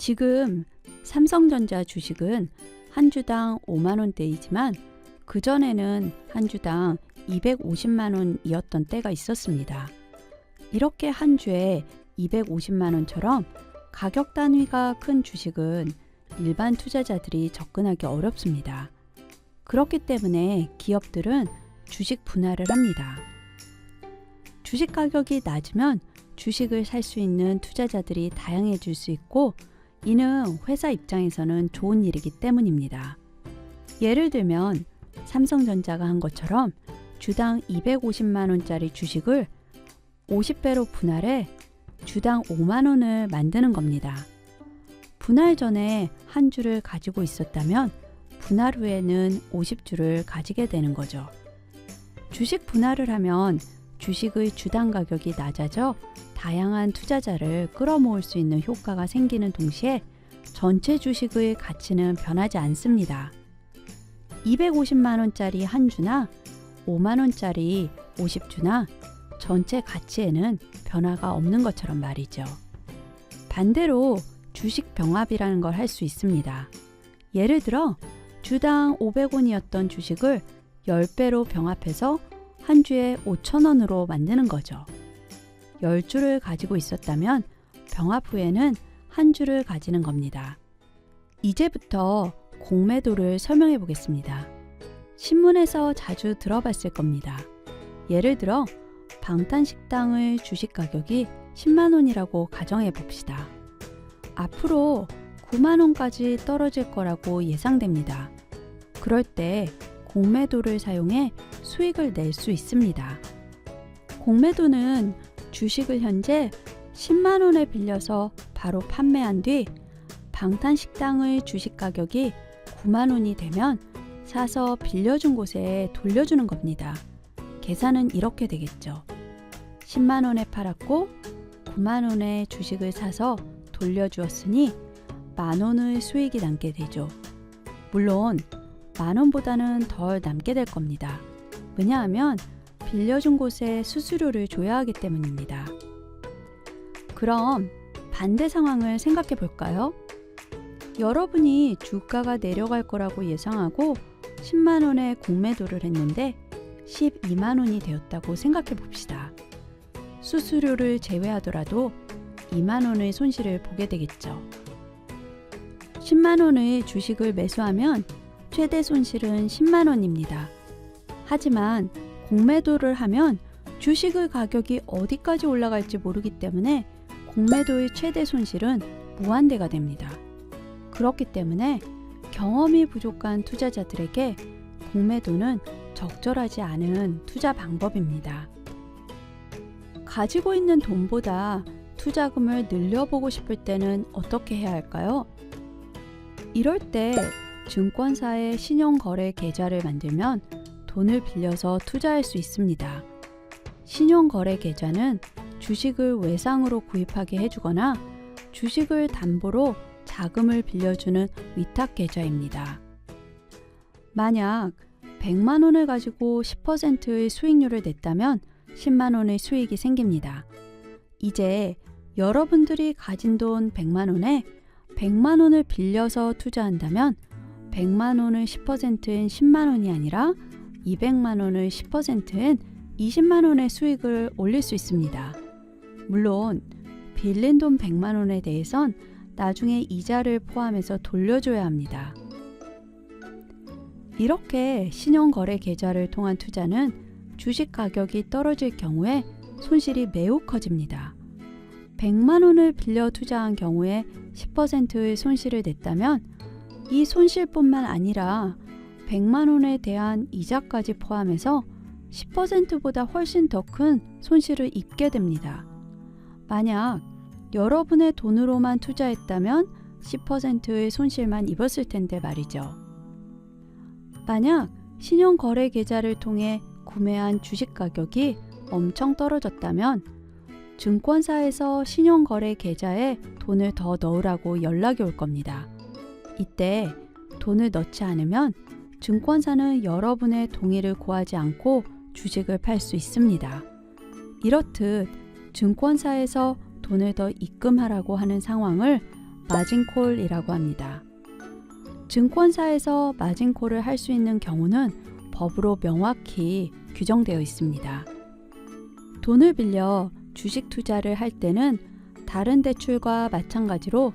지금 삼성전자 주식은 한 주당 5만 원대이지만 그전에는 한 주당 250만 원이었던 때가 있었습니다. 이렇게 한 주에 250만 원처럼 가격 단위가 큰 주식은 일반 투자자들이 접근하기 어렵습니다. 그렇기 때문에 기업들은 주식 분할을 합니다. 주식 가격이 낮으면 주식을 살 수 있는 투자자들이 다양해질 수 있고 이는 회사 입장에서는 좋은 일이기 때문입니다. 예를 들면 삼성전자가 한 것처럼 주당 250만 원짜리 주식을 50배로 분할해 주당 5만 원을 만드는 겁니다. 분할 전에 한 주를 가지고 있었다면 분할 후에는 50주를 가지게 되는 거죠. 주식 분할을 하면 주식의 주당 가격이 낮아져 다양한 투자자를 끌어모을 수 있는 효과가 생기는 동시에 전체 주식의 가치는 변하지 않습니다. 250만 원짜리 한 주나 5만 원짜리 50주나 전체 가치에는 변화가 없는 것처럼 말이죠. 반대로 주식 병합이라는 걸 할 수 있습니다. 예를 들어 주당 500원이었던 주식을 10배로 병합해서 한 주에 5,000원으로 만드는 거죠. 10주를 가지고 있었다면 병합 후에는 한 주를 가지는 겁니다. 이제부터 공매도를 설명해 보겠습니다. 신문에서 자주 들어봤을 겁니다. 예를 들어 방탄식당의 주식 가격이 10만 원이라고 가정해 봅시다. 앞으로 9만 원까지 떨어질 거라고 예상됩니다. 그럴 때 공매도를 사용해 수익을 낼 수 있습니다. 공매도는 주식을 현재 10만 원에 빌려서 바로 판매한 뒤 방탄식당의 주식 가격이 9만 원이 되면 사서 빌려준 곳에 돌려주는 겁니다. 계산은 이렇게 되겠죠. 10만 원에 팔았고 9만 원에 주식을 사서 돌려주었으니 만 원의 수익이 남게 되죠. 물론 만 원보다는 덜 남게 될 겁니다. 왜냐하면 빌려준 곳에 수수료를 줘야 하기 때문입니다. 그럼 반대 상황을 생각해 볼까요? 여러분이 주가가 내려갈 거라고 예상하고 10만 원에 공매도를 했는데 12만 원이 되었다고 생각해 봅시다. 수수료를 제외하더라도 2만 원의 손실을 보게 되겠죠. 10만 원의 주식을 매수하면 최대 손실은 10만 원입니다. 하지만 공매도를 하면 주식의 가격이 어디까지 올라갈지 모르기 때문에 공매도의 최대 손실은 무한대가 됩니다. 그렇기 때문에 경험이 부족한 투자자들에게 공매도는 적절하지 않은 투자 방법입니다. 가지고 있는 돈보다 투자금을 늘려보고 싶을 때는 어떻게 해야 할까요? 이럴 때 증권사의 신용거래 계좌를 만들면 돈을 빌려서 투자할 수 있습니다. 신용거래 계좌는 주식을 외상으로 구입하게 해주거나 주식을 담보로 자금을 빌려주는 위탁 계좌입니다. 만약 100만 원을 가지고 10%의 수익률을 냈다면 10만 원의 수익이 생깁니다. 이제 여러분들이 가진 돈 100만 원에 100만 원을 빌려서 투자한다면 100만 원의 10%인 10만 원이 아니라 200만 원의 10%인 20만 원의 수익을 올릴 수 있습니다. 물론 빌린 돈 100만 원에 대해선 나중에 이자를 포함해서 돌려줘야 합니다. 이렇게 신용거래 계좌를 통한 투자는 주식 가격이 떨어질 경우에 손실이 매우 커집니다. 100만 원을 빌려 투자한 경우에 10%의 손실을 냈다면 이 손실뿐만 아니라 100만 원에 대한 이자까지 포함해서 10%보다 훨씬 더 큰 손실을 입게 됩니다. 만약 여러분의 돈으로만 투자했다면 10%의 손실만 입었을 텐데 말이죠. 만약 신용거래 계좌를 통해 구매한 주식 가격이 엄청 떨어졌다면 증권사에서 신용거래 계좌에 돈을 더 넣으라고 연락이 올 겁니다. 이때 돈을 넣지 않으면 증권사는 여러분의 동의를 구하지 않고 주식을 팔 수 있습니다. 이렇듯 증권사에서 돈을 더 입금하라고 하는 상황을 마진콜이라고 합니다. 증권사에서 마진콜을 할 수 있는 경우는 법으로 명확히 규정되어 있습니다. 돈을 빌려 주식 투자를 할 때는 다른 대출과 마찬가지로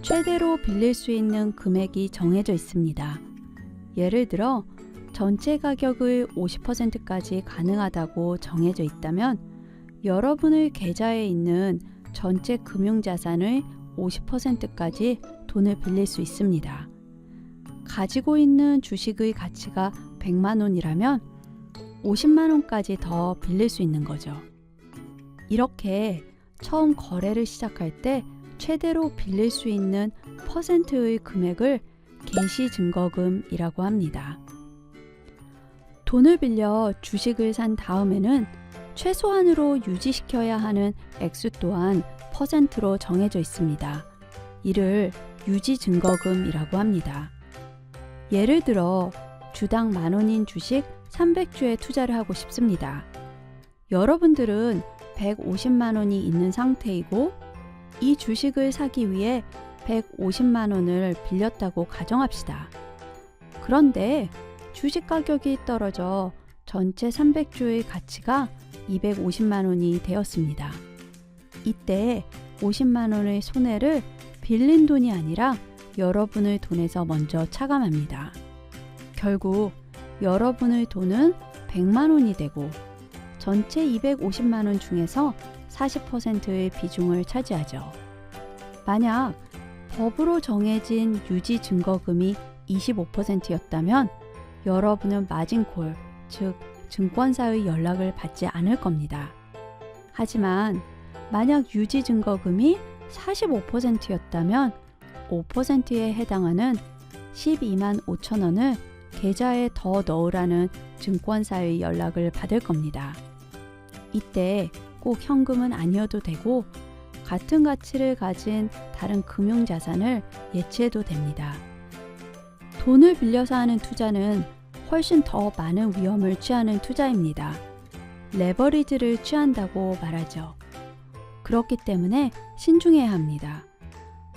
최대로 빌릴 수 있는 금액이 정해져 있습니다. 예를 들어 전체 가격의 50%까지 가능하다고 정해져 있다면 여러분의 계좌에 있는 전체 금융자산의 50%까지 돈을 빌릴 수 있습니다. 가지고 있는 주식의 가치가 100만 원이라면 50만 원까지 더 빌릴 수 있는 거죠. 이렇게 처음 거래를 시작할 때 최대로 빌릴 수 있는 퍼센트의 금액을 개시증거금이라고 합니다. 돈을 빌려 주식을 산 다음에는 최소한으로 유지시켜야 하는 액수 또한 퍼센트로 정해져 있습니다. 이를 유지증거금이라고 합니다. 예를 들어 주당 10,000원인 주식 300주에 투자를 하고 싶습니다. 여러분들은 150만 원이 있는 상태이고 이 주식을 사기 위해 150만 원을 빌렸다고 가정합시다. 그런데 주식 가격이 떨어져 전체 300주의 가치가 250만 원이 되었습니다. 이때 50만 원의 손해를 빌린 돈이 아니라 여러분의 돈에서 먼저 차감합니다. 결국 여러분의 돈은 100만 원이 되고 전체 250만 원 중에서 40%의 비중을 차지하죠. 만약 법으로 정해진 유지 증거금이 25%였다면 여러분은 마진콜, 즉 증권사의 연락을 받지 않을 겁니다. 하지만 만약 유지 증거금이 45%였다면 5%에 해당하는 12만 5천 원을 계좌에 더 넣으라는 증권사의 연락을 받을 겁니다. 이때 꼭 현금은 아니어도 되고 같은 가치를 가진 다른 금융자산을 예치해도 됩니다. 돈을 빌려서 하는 투자는 훨씬 더 많은 위험을 취하는 투자입니다. 레버리지를 취한다고 말하죠. 그렇기 때문에 신중해야 합니다.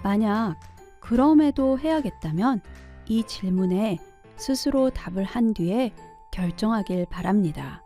만약 그럼에도 해야겠다면 이 질문에 스스로 답을 한 뒤에 결정하길 바랍니다.